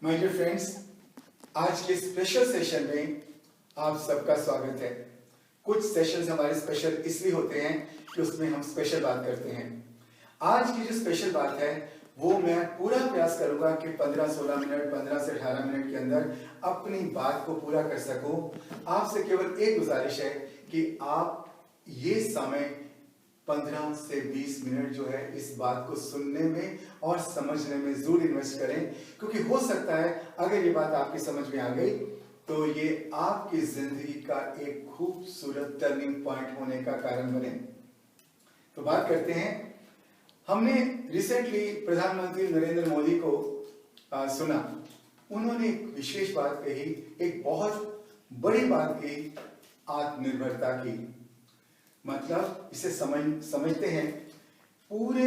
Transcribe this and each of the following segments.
My dear friends, आज के special session में आप सबका स्वागत है। कुछ सेशंस हमारे स्पेशल इसलिए होते हैं कि उसमें हम स्पेशल बात करते हैं। आज की जो स्पेशल बात है वो मैं पूरा प्रयास करूंगा कि 15-16 मिनट 15 से 18 मिनट के अंदर अपनी बात को पूरा कर सकूं। आपसे केवल एक गुजारिश है कि आप ये समय 15 से 20 मिनट जो है इस बात को सुनने में और समझने में जरूर इन्वेस्ट करें, क्योंकि हो सकता है अगर ये बात आपकी समझ में आ गई तो ये आपकी जिंदगी का एक खूबसूरत टर्निंग पॉइंट होने का कारण बने। तो बात करते हैं। हमने रिसेंटली प्रधानमंत्री नरेंद्र मोदी को सुना। उन्होंने एक विशेष बात कही, एक बहुत बड़ी बात कही, आत्मनिर्भरता की। मतलब इसे समझते हैं, पूरे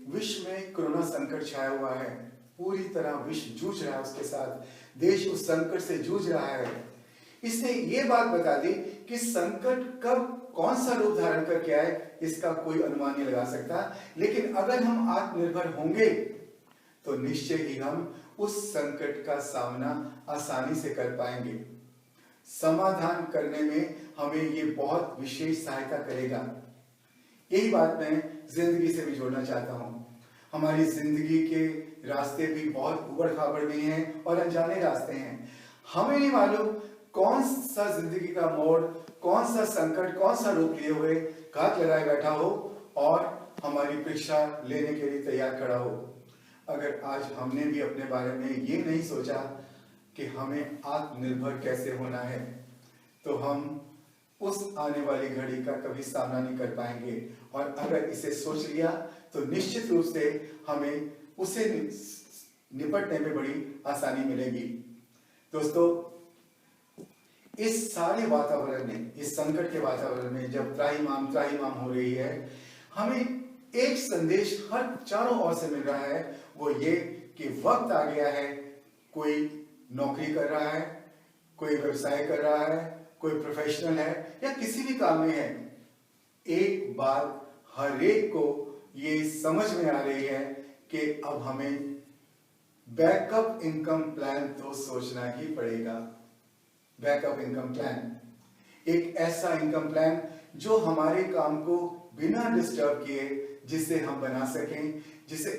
विश्व में कोरोना संकट छाया हुआ है, पूरी तरह विश्व जूझ रहा है उसके साथ, देश उस संकट से जूझ रहा है। इसने ये बात बता दी कि संकट कब कौन सा रूप धारण करके आए इसका कोई अनुमान नहीं लगा सकता, लेकिन अगर हम आत्मनिर्भर होंगे तो निश्चय ही हम उस संकट का सामना आसानी से कर पाएंगे। समाधान करने में हमें ये बहुत विशेष सहायता करेगा। यही बात मैं जिंदगी से भी जोड़ना चाहता हूं। हमारी जिंदगी के रास्ते भी बहुत उबड़ खाबड़ भी हैं और अनजाने रास्ते हैं। हमें नहीं मालूम कौन सा जिंदगी का मोड़, कौन सा संकट, कौन सा रूप लिए हुए घात लगाए बैठा हो और हमारी परीक्षा लेने के लिए तैयार खड़ा हो। अगर आज हमने भी अपने बारे में ये नहीं सोचा कि हमें आत्मनिर्भर कैसे होना है, तो हम उस आने वाली घड़ी का कभी सामना नहीं कर पाएंगे। और अगर इसे सोच लिया तो निश्चित रूप से हमें उसे निपटने में बड़ी आसानी मिलेगी। दोस्तों, इस सारे वातावरण में, इस संकट के वातावरण में जब त्राहिमाम हो रही है, हमें एक संदेश हर चारों ओर से मिल रहा है, वो ये कि वक्त आ गया है। कोई नौकरी कर रहा है, कोई व्यवसाय कर रहा है, कोई प्रोफेशनल है या किसी भी काम में है, एक बात हर एक को ये समझ में आ रही है कि अब हमें बैकअप इनकम प्लान तो सोचना ही पड़ेगा। बैकअप इनकम प्लान, एक ऐसा इनकम प्लान जो हमारे काम को बिना डिस्टर्ब किए जिसे हम बना सकें, जिसे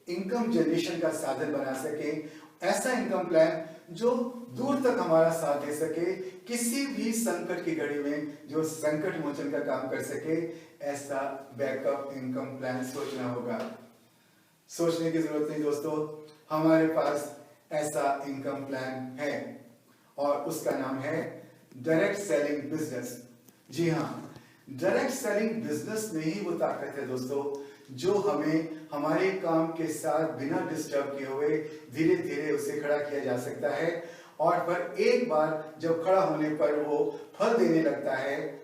इनकम जनरेशन का साधन बना सकें। ऐसा इनकम प्लान जो दूर तक हमारा साथ दे सके, किसी भी संकट की घड़ी में जो संकट मोचन का काम कर सके। ऐसा बैकअप इनकम प्लान सोचना होगा। सोचने की जरूरत नहीं दोस्तों, हमारे पास ऐसा इनकम प्लान है और उसका नाम है डायरेक्ट सेलिंग बिजनेस। जी हाँ, डायरेक्ट सेलिंग बिजनेस में ही वो ताकत है दोस्तों, जो हमें हमारे काम के साथ बिना डिस्टर्ब किए हुए धीरे धीरे उसे खड़ा किया जा सकता है। और पर एक बार जब खड़ा होने पर वो फल देने लगता है,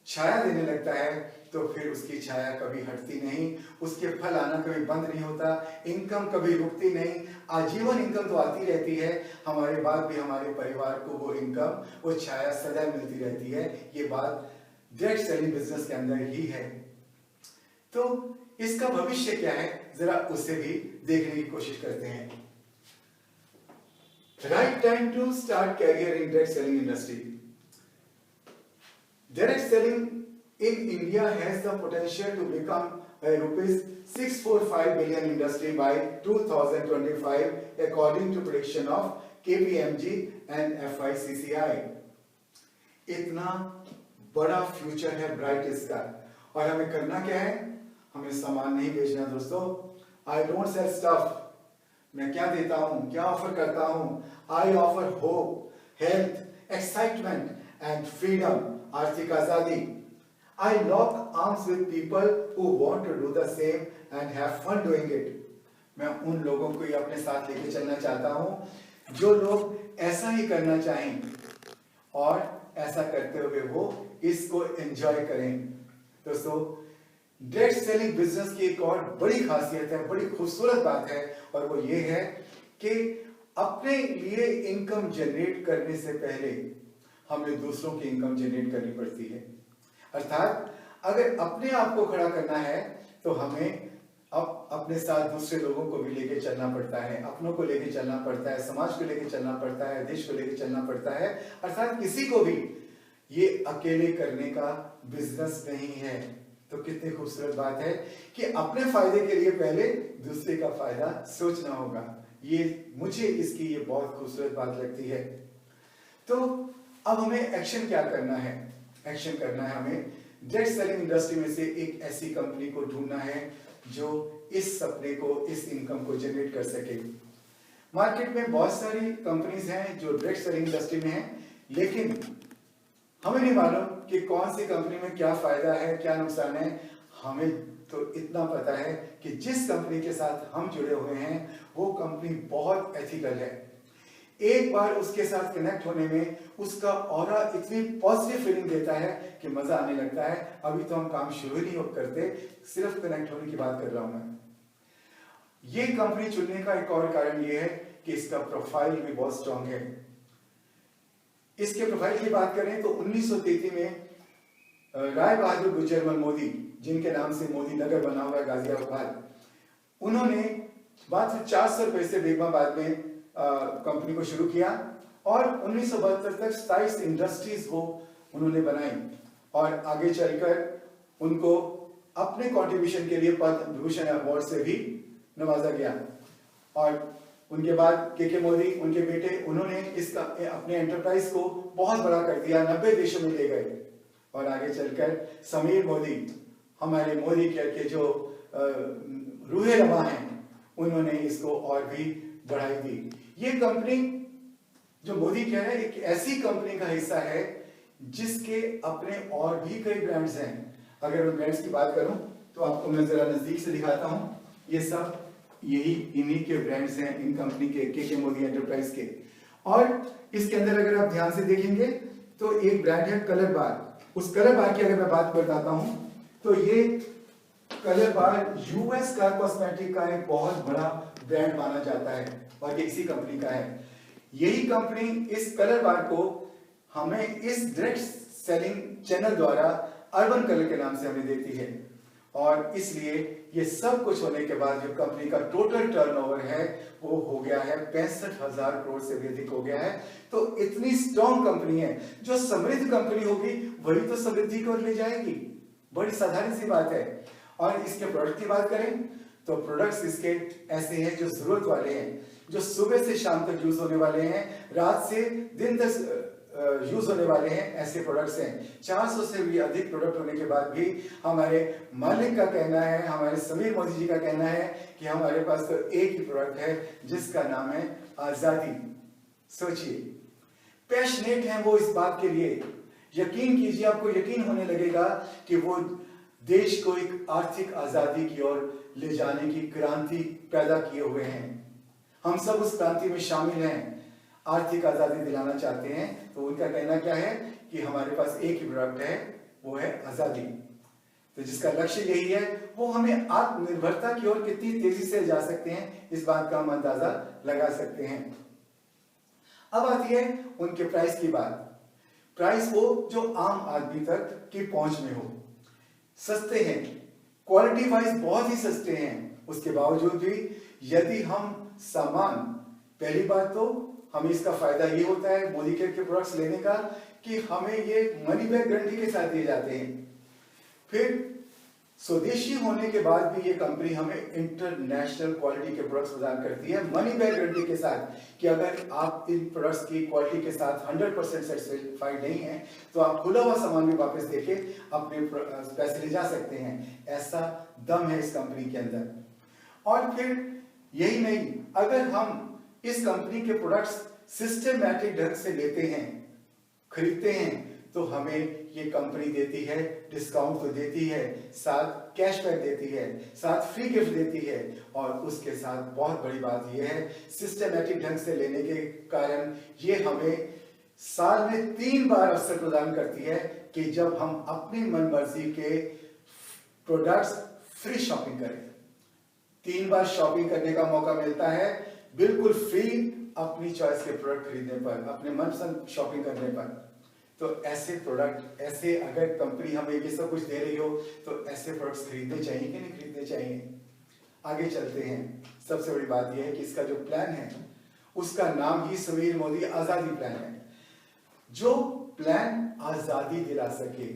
छाया देने लगता है, तो फिर उसकी छाया कभी हटती नहीं, उसके फल आना कभी बंद नहीं होता, इनकम कभी रुकती नहीं, आजीवन इनकम तो आती रहती है। हमारे बाद भी हमारे परिवार को वो इनकम, वो छाया सदैव मिलती रहती है। ये बात डायरेक्ट सेलिंग बिजनेस के अंदर ही है। तो इसका भविष्य क्या है, जरा उसे भी देखने की कोशिश करते हैं। Right time to start career in direct selling industry. Direct selling in India has the potential to become a rupees 645 billion industry by 2025 according to prediction of KPMG and FICCI। इतना बड़ा फ्यूचर है bright इसका। और हमें करना क्या है? हमें सामान नहीं बेचना दोस्तों। I don't sell stuff। मैं क्या देता हूँ, क्या ऑफर करता हूँ? I offer hope, health, excitement and freedom, आर्थिक आजादी। I lock arms with people who want to do the same and have fun doing it। मैं उन लोगों को ही अपने साथ लेके चलना चाहता हूं जो लोग ऐसा ही करना चाहें और ऐसा करते हुए वो इसको एंजॉय करें। दोस्तों, डायरेक्ट सेलिंग बिजनेस की एक और बड़ी खासियत है, बड़ी खूबसूरत बात है, और वो ये है कि अपने लिए इनकम जनरेट करने से पहले हमें दूसरों की इनकम जनरेट करनी पड़ती है। अर्थात अगर अपने आप को खड़ा करना है तो हमें अब अपने साथ दूसरे लोगों को भी लेके चलना पड़ता है, अपनों को लेके चलना पड़ता है, समाज को लेके चलना पड़ता है, देश को लेके चलना पड़ता है। अर्थात किसी को भी ये अकेले करने का बिजनेस नहीं है। तो कितनी खूबसूरत बात है कि अपने फायदे के लिए पहले दूसरे का फायदा सोचना होगा। ये मुझे इसकी ये बहुत खूबसूरत बात लगती है। तो अब हमें एक्शन क्या करना है? एक्शन करना है हमें डायरेक्ट सेलिंग इंडस्ट्री में से एक ऐसी कंपनी को ढूंढना है जो इस सपने को, इस इनकम को जनरेट कर सके। मार्केट में बहुत सारी कंपनीज हैं जो डायरेक्ट सेलिंग इंडस्ट्री में हैं, लेकिन हमें नहीं मालूम कि कौन सी कंपनी में क्या फायदा है, क्या नुकसान है। हमें तो इतना पता है कि जिस कंपनी के साथ हम जुड़े हुए हैं वो कंपनी बहुत एथिकल है। एक बार उसके साथ कनेक्ट होने में उसका ऑरा इतनी पॉजिटिव फीलिंग देता है कि मजा आने लगता है। अभी तो हम काम शुरू ही नहीं करते, सिर्फ कनेक्ट होने की बात कर रहा हूं मैं। ये कंपनी चुनने का एक और कारण ये है कि इसका प्रोफाइल भी बहुत स्ट्रांग है। इसके प्रोफाइल की बात करें तो 1933 में राय बहादुर गुजरमल मोदी, जिनके नाम से मोदी नगर बना हुआ है गाजियाबाद, उन्होंने मात्र 400 रुपए से बेगमाबाद में कंपनी को शुरू किया और 1972 तक 27 इंडस्ट्रीज वो उन्होंने बनाई और आगे चलकर उनको अपने कंट्रीब्यूशन के लिए पद्म विभूषण अवार्ड से भी नवाजा गया। और उनके बाद के मोदी, उनके बेटे, उन्होंने इसका अपने एंटरप्राइज को बहुत बड़ा कर दिया, 90 देशों में ले गए। और आगे चलकर समीर मोदी, हमारे मोदी के जो रूहे रवा हैं, उन्होंने इसको और भी बढ़ाई दी। ये कंपनी जो मोदी कह रहे हैं एक ऐसी कंपनी का हिस्सा है जिसके अपने और भी कई ब्रांड्स हैं। अगर मैं ब्रांड्स की बात करूं तो आपको मैं जरा नजदीक से दिखाता हूं। ये सब यही इन्हीं के ब्रांड्स हैं, इन कंपनी के मोदी एंटरप्राइज के। और इसके अंदर अगर आप ध्यान से देखेंगे तो एक ब्रांड है कलर बार। उस कलर बार की अगर मैं बात बताता हूं तो ये कलर बार यूएस का कॉस्मेटिक का एक बहुत बड़ा ब्रांड माना जाता है और ये इसी कंपनी का है। यही कंपनी इस कलर बार को हमें इस डायरेक्ट सेलिंग चैनल द्वारा अर्बन कलर के नाम से हमें देती है। और इसलिए ये सब कुछ होने के बाद जो कंपनी का टोटल टर्नओवर है वो हो गया है 65,000 करोड़ से भी अधिक हो गया है। तो इतनी स्ट्रॉन्ग कंपनी है। जो समृद्ध कंपनी होगी वही तो समृद्धि को ले जाएगी। बड़ी साधारण सी बात है। और इसके प्रोडक्ट की बात करें तो प्रोडक्ट्स इसके ऐसे हैं जो जरूरत वाले हैं, जो सुबह से शाम तक यूज होने वाले हैं, रात से दिन तक यूज होने वाले हैं, ऐसे प्रोडक्ट्स हैं। 400 से भी अधिक प्रोडक्ट होने के बाद भी हमारे मालिक का कहना है, हमारे समीर मोदी जी का कहना है कि हमारे पास तो एक ही प्रोडक्ट है जिसका नाम है आजादी। सोचिए, पैशनेट है वो इस बात के लिए। यकीन कीजिए, आपको यकीन होने लगेगा कि वो देश को एक आर्थिक आजादी की ओर ले जाने की क्रांति पैदा किए हुए हैं। हम सब उस क्रांति में शामिल हैं, आर्थिक आजादी दिलाना चाहते हैं। तो उनका कहना क्या है कि हमारे पास एक ही प्रोडक्ट है, वो है आजादी। तो जिसका लक्ष्य यही है, वो हमें आत्मनिर्भरता की ओर कितनी तेजी से जा सकते हैं इस बात का हम अंदाजा लगा सकते हैं। अब आती है उनके प्राइस की बात। प्राइस वो जो आम आदमी तक की पहुंच में हो। सस्ते हैं, क्वालिटी वाइज बहुत ही सस्ते हैं। उसके बावजूद भी यदि हम सामान, पहली बात तो हमें इसका फायदा ये होता है मोदी केयर के प्रोडक्ट्स लेने का कि हमें ये मनी बैक गारंटी के साथ दिए जाते हैं। फिर स्वदेशी होने के बाद भी ये कंपनी हमें इंटरनेशनल क्वालिटी के प्रोडक्ट्स प्रदान करती है मनी बैक गारंटी के साथ कि अगर आप इन प्रोडक्ट्स की क्वालिटी के साथ 100% सेटिस्फाइड नहीं है तो आप खुला हुआ सामान भी वापस देके अपने पैसे ले जा सकते हैं। ऐसा दम है इस कंपनी के अंदर। और फिर यही नहीं, अगर हम इस कंपनी के प्रोडक्ट्स सिस्टमैटिक ढंग से लेते हैं, खरीदते हैं, तो हमें ये कंपनी देती है डिस्काउंट तो देती है, साथ कैशबैक देती है, साथ फ्री गिफ्ट देती है। और उसके साथ बहुत बड़ी बात यह है, सिस्टमैटिक ढंग से लेने के कारण ये हमें साल में 3 बार अवसर प्रदान करती है कि जब हम अपनी मनमर्जी के प्रोडक्ट्स फ्री शॉपिंग करें। 3 बार शॉपिंग करने का मौका मिलता है बिल्कुल फ्री, अपनी चॉइस के प्रोडक्ट खरीदने पर, अपने मनपसंद शॉपिंग करने पर। तो ऐसे प्रोडक्ट, ऐसे अगर कंपनी हमें ये सब कुछ दे रही हो तो ऐसे प्रोडक्ट्स खरीदने चाहिए कि नहीं खरीदने चाहिए। आगे चलते हैं। सबसे बड़ी बात यह है कि इसका जो प्लान है उसका नाम ही समीर मोदी आजादी प्लान है। जो प्लान आजादी दिला सके,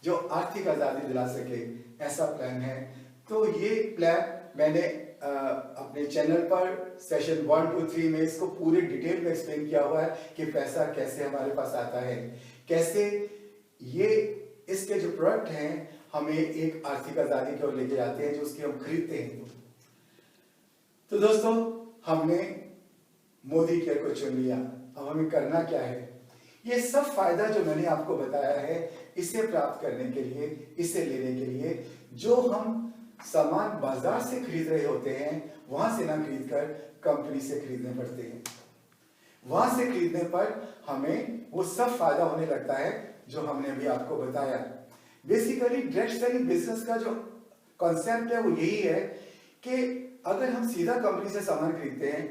जो आर्थिक आजादी दिला सके, ऐसा प्लान है। तो ये प्लान मैंने अपने चैनल पर सेशन 1 to 3 में इसको पूरे डिटेल में एक्सप्लेन किया हुआ है कि पैसा कैसे हमारे पास आता है, कैसे ये इसके जो प्रोडक्ट हैं हमें एक आर्थिक आजादी की ओर लेके जाते हैं, जो उसकी हम खरीदते हैं। तो दोस्तों, हमने मोदी केयर को चुन लिया। अब हमें करना क्या है? ये सब फायदा जो मैंने आपको बताया है, इसे प्राप्त करने के लिए, इसे लेने के लिए, जो हम सामान बाजार से खरीद रहे होते हैं वहां से ना खरीदकर कंपनी से खरीदने पड़ते हैं। वहां से खरीदने पर हमें वो सब फायदा होने लगता है जो हमने अभी आपको बताया। बेसिकली डायरेक्ट सेलिंग बिजनेस का जो कॉन्सेप्ट है वो यही है कि अगर हम सीधा कंपनी से सामान खरीदते हैं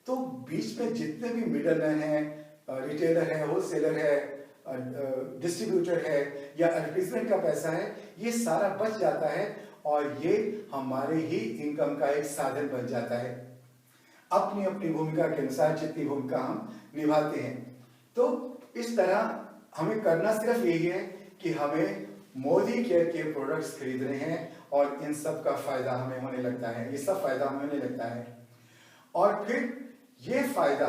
तो बीच में जितने भी मिडलमैन है, रिटेलर है, होलसेलर है, डिस्ट्रीब्यूटर है या एडवर्टाइजमेंट का पैसा है, ये सारा बच जाता है और ये हमारे ही इनकम का एक साधन बन जाता है। अपनी अपनी भूमिका के अनुसार जितनी भूमिका हम निभाते हैं। तो इस तरह हमें करना सिर्फ यही है कि हमें मोदी केयर के प्रोडक्ट्स खरीदने हैं और इन सब का फायदा हमें होने लगता है, ये सब फायदा हमें होने लगता है। और फिर ये फायदा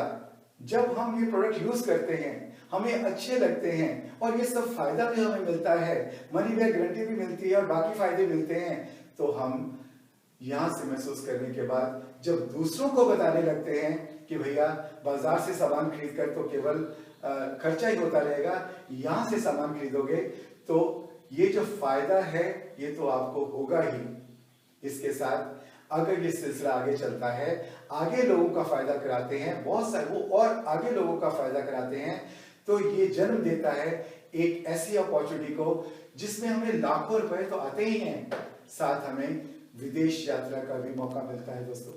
जब हम ये प्रोडक्ट यूज करते हैं, हमें अच्छे लगते हैं और ये सब फायदा भी हमें मिलता है, मनी बैक गारंटी भी मिलती है और बाकी फायदे मिलते हैं, तो हम यहां से महसूस करने के बाद जब दूसरों को बताने लगते हैं कि भैया बाजार से सामान खरीद कर तो केवल खर्चा ही होता रहेगा, यहां से सामान खरीदोगे तो ये जो फायदा है ये तो आपको होगा ही। इसके साथ अगर ये सिलसिला आगे चलता है, आगे लोगों का फायदा कराते हैं, बहुत सारे वो और आगे लोगों का फायदा कराते हैं, तो ये जन्म देता है एक ऐसी अपॉर्चुनिटी को जिसमें हमें लाखों रुपए तो आते ही हैं, साथ हमें विदेश यात्रा का भी मौका मिलता है। दोस्तों,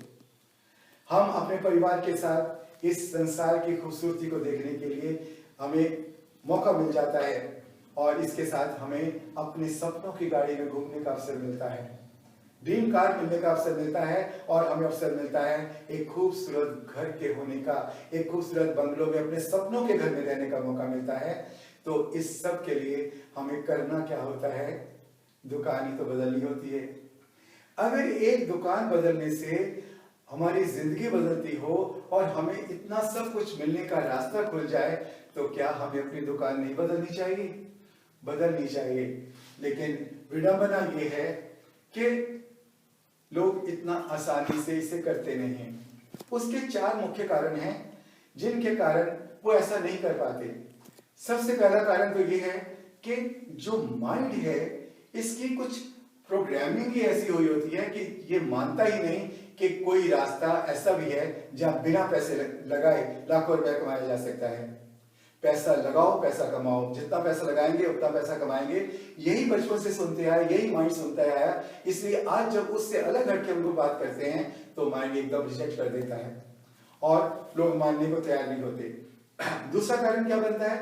हम अपने परिवार के साथ इस संसार की खूबसूरती को देखने के लिए हमें मौका मिल जाता है और इसके साथ हमें अपने सपनों की गाड़ी में घूमने का अवसर मिलता है, ड्रीम कार मिलने का अवसर मिलता है और हमें अवसर मिलता है एक खूबसूरत घर के होने का, एक खूबसूरत बंगलों में अपने सपनों के घर में रहने का मौका मिलता है। तो इस सब के लिए हमें करना क्या होता है? दुकान ही तो बदलनी होती है। अगर एक दुकान बदलने से हमारी जिंदगी बदलती हो और हमें इतना सब कुछ मिलने का रास्ता खुल जाए, तो क्या हमें अपनी दुकान नहीं बदलनी चाहिए? बदलनी चाहिए। लेकिन विडंबना ये है कि लोग इतना आसानी से इसे करते नहीं हैं। उसके 4 मुख्य कारण हैं जिनके कारण वो ऐसा नहीं कर पाते। सबसे पहला कारण तो ये है कि जो माइंड है इसकी कुछ प्रोग्रामिंग ही ऐसी हुई होती है कि ये मानता ही नहीं कि कोई रास्ता ऐसा भी है जहां बिना पैसे लगाए लाखों रुपए कमाया जा सकता है। पैसा लगाओ, पैसा कमाओ, जितना पैसा लगाएंगे उतना पैसा कमाएंगे, यही बचपन से सुनते आए, यही माइंड सुनता आया। इसलिए आज जब उससे अलग हटके हम लोग बात करते हैं तो माइंड एकदम रिजेक्ट कर देता है और लोग मानने को तैयार नहीं होते। दूसरा कारण क्या बनता है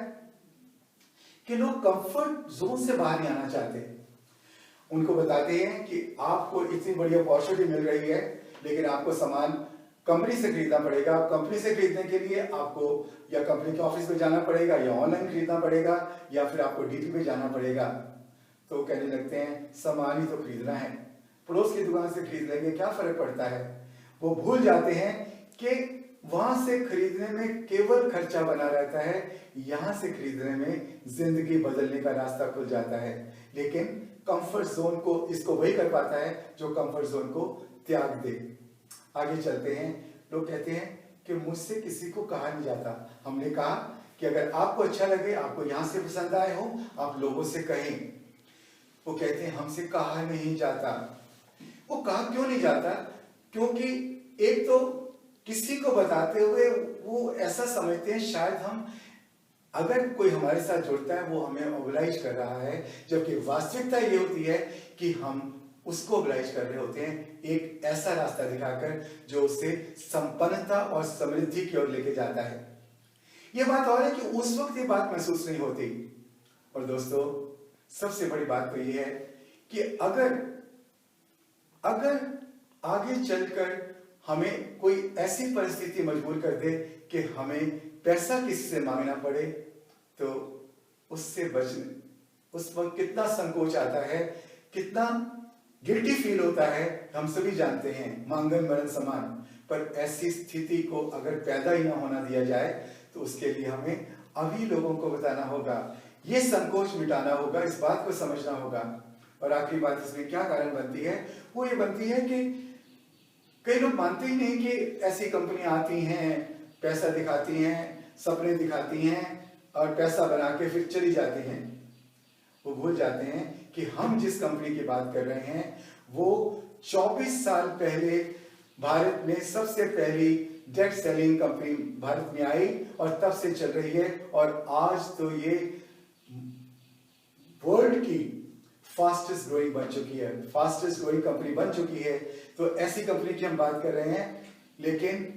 कि लोग कंफर्ट जोन से बाहर नहीं आना चाहते। उनको बताते हैं कि आपको इतनी बड़ी अपॉर्चुनिटी मिल रही है, लेकिन आपको सामान कंपनी से खरीदना पड़ेगा। कंपनी से खरीदने के लिए आपको या कंपनी के ऑफिस में जाना पड़ेगा या ऑनलाइन खरीदना पड़ेगा या फिर आपको डीटी पे जाना पड़ेगा। तो कहने लगते हैं सामान ही तो खरीदना है, पड़ोस की दुकान से खरीद लेंगे, क्या फर्क पड़ता है। वो भूल जाते हैं कि वहां से खरीदने में केवल खर्चा बना रहता है, यहां से खरीदने में जिंदगी बदलने का रास्ता खुल जाता है। लेकिन कंफर्ट जोन को इसको वही कर पाता है जो कंफर्ट जोन को त्याग दे। आगे चलते हैं। लोग कहते हैं कि मुझसे किसी को कहा नहीं जाता। हमने कहा कि अगर आपको अच्छा लगे, आपको यहां से पसंद आए हो, आप लोगों से कहें। वो कहते हैं हमसे कहा नहीं जाता। वो कहा क्यों नहीं जाता? क्योंकि एक तो किसी को बताते हुए वो ऐसा समझते हैं शायद हम, अगर कोई हमारे साथ जुड़ता है वो हमें ओबलाइज कर रहा है, जबकि वास्तविकता ये होती है कि हम उसको ओबलाइज कर रहे होते हैं एक ऐसा रास्ता दिखाकर जो उसे संपन्नता और समृद्धि की ओर लेके जाता है। ये बात और है कि उस वक्त ये बात महसूस नहीं होती। और दोस्तों, सबसे बड़ी बात तो ये है कि अगर आगे चलकर हमें कोई ऐसी परिस्थिति मजबूर कर दे कि हमें पैसा किसी से मांगना पड़े, तो उससे बचने, उस वक्त कितना संकोच आता है, कितना गिल्टी फील होता है, हम सभी जानते हैं, मांगन मरण समान। पर ऐसी स्थिति को अगर पैदा ही ना होना दिया जाए तो उसके लिए हमें अभी लोगों को बताना होगा, ये संकोच मिटाना होगा, इस बात को समझना होगा। और आखिरी बात इसमें क्या कारण बनती है, वो ये बनती है कि कई लोग मानते ही नहीं कि ऐसी कंपनियां आती हैं, पैसा दिखाती हैं, सपने दिखाती हैं और पैसा बना के फिर चली जाती हैं। वो भूल जाते हैं कि हम जिस कंपनी की बात कर रहे हैं वो 24 साल पहले भारत में सबसे पहली डायरेक्ट सेलिंग कंपनी भारत में आई और तब से चल रही है, और आज तो ये वर्ल्ड की फास्टेस्ट ग्रोइंग बन चुकी है, फास्टेस्ट ग्रोइंग कंपनी बन चुकी है। तो ऐसी कंपनी की हम बात कर रहे हैं, लेकिन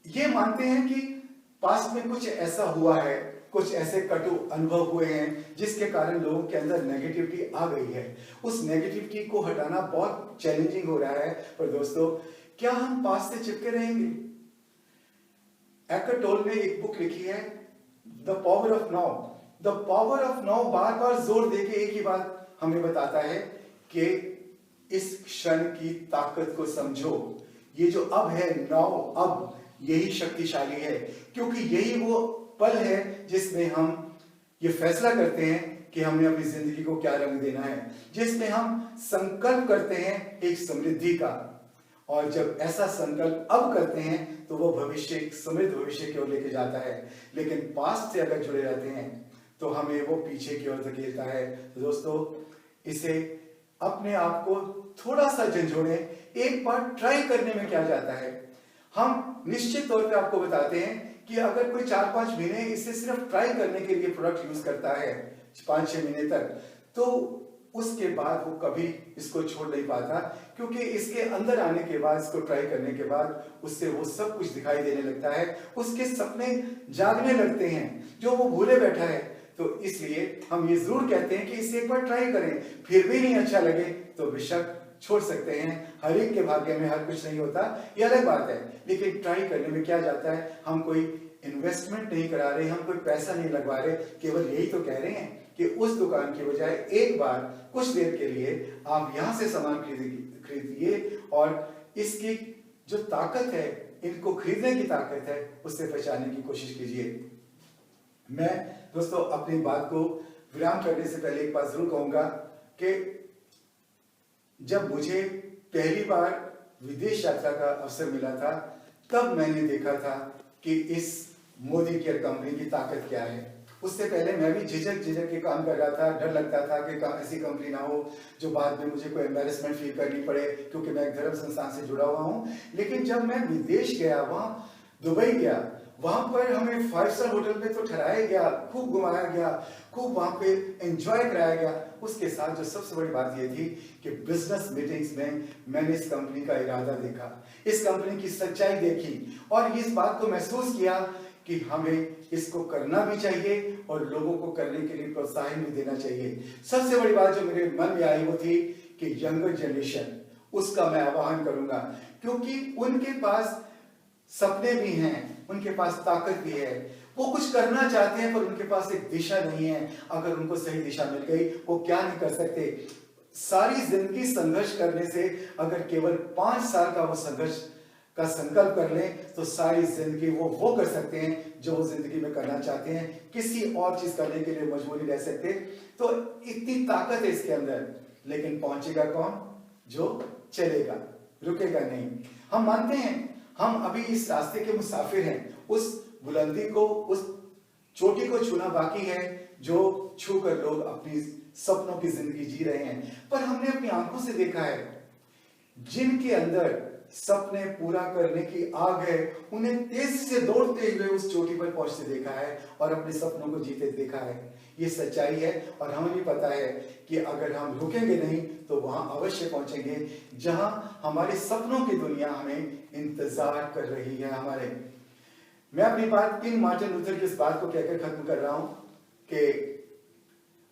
ये मानते हैं कि पास्ट में कुछ ऐसा हुआ है, कुछ ऐसे कटु अनुभव हुए हैं जिसके कारण लोगों के अंदर नेगेटिविटी आ गई है। उस नेगेटिविटी को हटाना बहुत चैलेंजिंग हो रहा है। पर दोस्तों, क्या हम पास्ट से चिपके रहेंगे? एकर टोल ने एक बुक लिखी है, the power of now. The power of now बार बार जोर देके एक ही बात हमें बताता है कि इस क्षण की ताकत को समझो। ये जो अब है, नाउ, अब, यही शक्तिशाली है, क्योंकि यही वो पल है जिसमें हम ये फैसला करते हैं कि हमने अपनी जिंदगी को क्या रंग देना है, जिसमें हम संकल्प करते हैं एक समृद्धि का। और जब ऐसा संकल्प अब करते हैं तो वो भविष्य, एक समृद्ध भविष्य की ओर लेके जाता है। लेकिन पास्ट से अगर जुड़े रहते हैं तो हमें वो पीछे की ओर धकेलता है। तो दोस्तों, इसे अपने आप को थोड़ा सा झंझोड़ें, एक बार ट्राई करने में क्या जाता है। हम निश्चित तौर पे आपको बताते हैं कि अगर कोई 4-5 महीने इसे सिर्फ ट्राई करने के लिए प्रोडक्ट यूज करता है, 5-6 महीने तक, तो उसके बाद वो कभी इसको छोड़ नहीं पाता, क्योंकि इसके अंदर आने के बाद, इसको ट्राई करने के बाद उससे वो सब कुछ दिखाई देने लगता है, उसके सपने जागने लगते हैं जो वो भूले बैठा है। तो इसलिए हम ये जरूर कहते हैं कि इसे एक बार ट्राई करें, फिर भी नहीं अच्छा लगे तो बेशक छोड़ सकते हैं। हर एक के भाग्य में हर कुछ नहीं होता, ये अलग बात है, लेकिन ट्राई करने में क्या जाता है। हम कोई इन्वेस्टमेंट नहीं करा रहे, हम कोई पैसा नहीं लगवा रहे, केवल यही तो कह रहे हैं कि उस दुकान की बजाय एक बार कुछ देर के लिए आप यहां से सामान खरीदिए और इसकी जो ताकत है, इनको खरीदने की ताकत है, उससे पहचानने की कोशिश कीजिए। मैं दोस्तों अपनी बात को विराम करने से पहले एक बात जरूर कहूंगा कि जब मुझे पहली बार विदेश यात्रा का अवसर मिला था, तब मैंने देखा था कि इस मोदी केयर कंपनी की ताकत क्या है। उससे पहले मैं भी झिझक के काम कर रहा था, डर लगता था कि ऐसी कंपनी ना हो जो बाद में मुझे कोई एम्बैरेसमेंट फील करनी पड़े, क्योंकि मैं एक धर्म संस्थान से जुड़ा हुआ हूं। लेकिन जब मैं विदेश गया, वहां दुबई गया, वहां पर हमें 5 स्टार होटल में तो ठहराया गया, खूब घुमाया गया, खूब वहां पे एंजॉय कराया गया। उसके साथ जो सबसे बड़ी बात यह थी कि बिजनेस मीटिंग्स में मैंने इस कंपनी का इरादा देखा, इस कंपनी की सच्चाई देखी और इस बात को महसूस किया कि हमें इसको करना भी चाहिए और लोगों को करने के लिए प्रोत्साहन भी देना चाहिए। सबसे बड़ी बात जो मेरे मन में आई वो थी कि यंगर जनरेशन, उसका मैं आह्वान करूंगा, क्योंकि उनके पास सपने भी हैं, उनके पास ताकत भी है, वो कुछ करना चाहते हैं पर उनके पास एक दिशा नहीं है। अगर उनको सही दिशा मिल गई, वो क्या नहीं कर सकते। सारी जिंदगी संघर्ष करने से अगर केवल 5 साल का वो संघर्ष का संकल्प कर लें तो सारी जिंदगी वो कर सकते हैं जो वो जिंदगी में करना चाहते हैं। किसी और चीज करने के लिए मजबूर नहीं रह सकते। तो इतनी ताकत है इसके अंदर, लेकिन पहुंचेगा कौन? जो चलेगा, रुकेगा नहीं। हम मानते हैं हम अभी इस रास्ते के मुसाफिर हैं, उस बुलंदी को, उस चोटी को छूना बाकी है जो छूकर लोग अपनी सपनों की जिंदगी जी रहे हैं। पर हमने अपनी आंखों से देखा है जिनके अंदर सपने पूरा करने की आग है, उन्हें तेजी से दौड़ते हुए उस चोटी पर पहुंचते देखा है और अपने सपनों को जीते देखा है। ये सच्चाई है और हमें भी पता है कि अगर हम रुकेंगे नहीं तो वहां अवश्य पहुंचेंगे जहां हमारे सपनों की दुनिया हमें इंतजार कर रही है। हमारे मैं अपनी बात किंग मार्टिन लूथर की इस बात को कहकर खत्म कर रहा हूं कि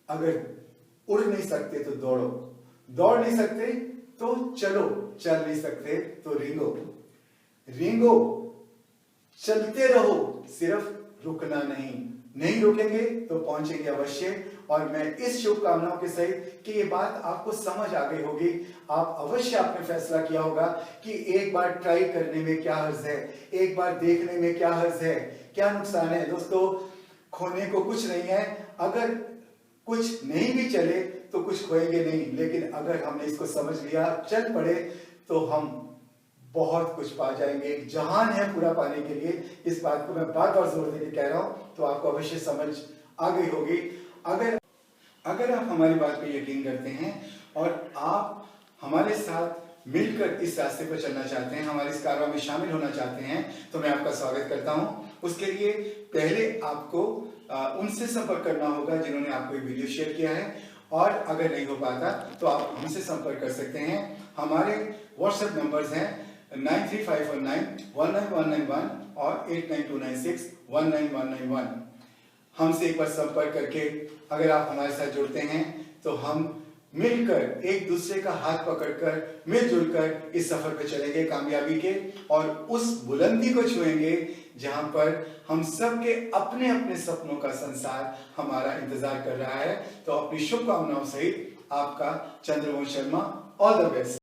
अगर उड़ नहीं सकते तो दौड़ो, दौड़ नहीं सकते तो चलो, चल नहीं सकते तो रेंगो, रेंगो, चलते रहो, सिर्फ रुकना नहीं, नहीं रुकेंगे तो पहुंचेंगे अवश्य। और मैं इस शुभकामनाओं के सहित कि ये बात आपको समझ आ गई होगी, आप अवश्य आपने फैसला किया होगा कि एक बार ट्राई करने में क्या हर्ज है, एक बार देखने में क्या हर्ज है, क्या नुकसान है। दोस्तों, खोने को कुछ नहीं है, अगर कुछ नहीं भी चले तो कुछ खोएंगे नहीं, लेकिन अगर हमने इसको समझ लिया, चल पड़े, तो हम बहुत कुछ पा जाएंगे। एक जहान है पूरा पाने के लिए, इस बात को मैं बार बार जोर देकर कह रहा हूं, तो आपको अवश्य समझ आ गई होगी। अगर आप हमारी बात पे यकीन करते हैं और आप हमारे साथ मिलकर इस रास्ते पर चलना चाहते हैं, हमारे इस कारवां में शामिल होना चाहते हैं, तो मैं आपका स्वागत करता हूं। उसके लिए पहले आपको उनसे संपर्क करना होगा जिन्होंने आपको ये वीडियो शेयर किया है, और अगर नहीं हो पाता तो आप हमसे संपर्क कर सकते हैं। हमारे व्हाट्सएप नंबर्स हैं 9351919191 और 8929619191। हमसे एक बार संपर्क करके अगर आप हमारे साथ जुड़ते हैं तो हम मिलकर एक दूसरे का हाथ पकड़कर मिलजुल कर इस सफर पे चलेंगे कामयाबी के, और उस बुलंदी को छुएंगे जहां पर हम सब के अपने अपने सपनों का संसार हमारा इंतजार कर रहा है। तो अपनी शुभकामनाओं सहित आपका Chandravansh Sharma, all the best.